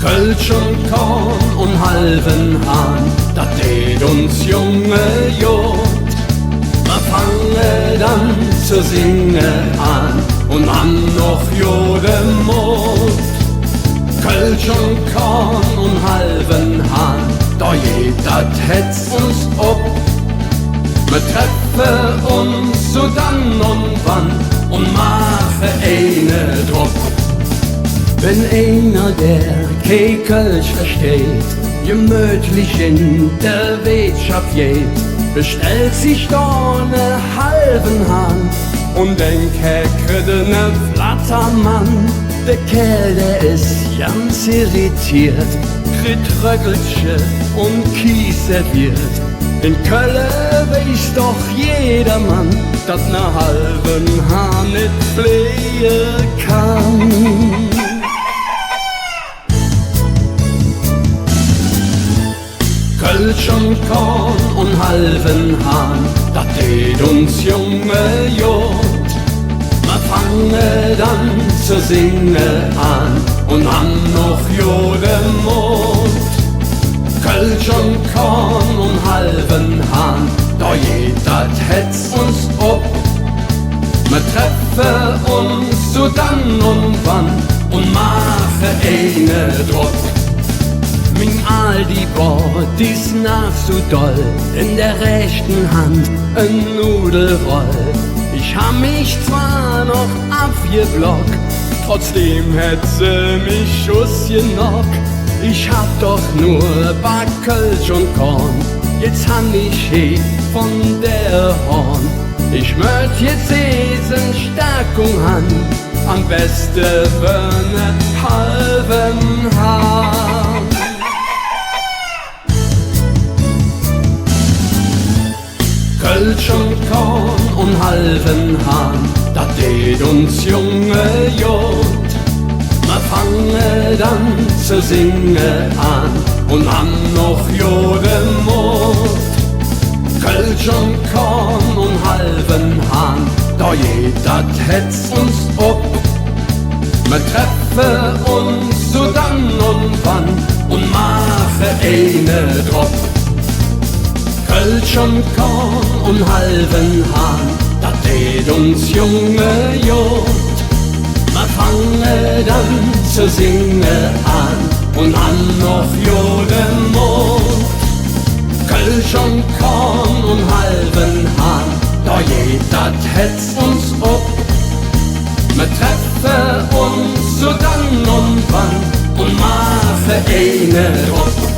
Kölsch und Korn und halben Hahn, dat tät uns junge Jod. Wir fangen dann zu singen an und an noch Jodemut. Kölsch und Korn und halben Hahn, da geht dat hetz uns ob. Wir treffen uns so dann und wann und machen eine Druck. Wenn einer, der kein Kölsch versteht, gemütlich in der Wirtschaft geht, bestellt sich da ne halben Hahn und denkt, er kriegt ne Flattermann. Der Kerl, der ist ganz irritiert, kriegt Röckelchen und Kies serviert. In Köln weiß doch jedermann, dass ne halben Hahn nicht pflegen kann. Kölsch und Korn und halben Hahn, dat tät uns junge Jod. Wir fangen dann zu singen an und an noch Jodemut. Kölsch und Korn und halben Hahn, da geht dat hetz uns ob. Wir treffen uns so dann und wann und machen eine Druck. Min Aldi-Brot ist nach so doll, in der rechten Hand ein Nudelroll. Ich hab mich zwar noch abgeblockt, trotzdem hätt sie mich Schuss genockt. Ich hab doch nur Kölsch und Korn, jetzt hab ich he von der Horn. Ich möcht jetzt Stärkung han, am besten für ne halben Hahn. Kölsch und Korn und halben Hahn, dat tät uns junge Jod. Wir fangen dann zu singen an und an noch Jodemut. Kölsch und Korn und halben Hahn, da geht dat hetz uns ob. Wir treffen uns so dann und wann und machen eine Drop. Kölsch und Korn und halben Hahn, dat tät uns junge Jod. Wir fangen dann zu singen an und an noch Jodemut. Kölsch und Korn und halben Hahn, da geht dat hetz uns ob. Wir treffen uns so dann und wann und machen eine Druck.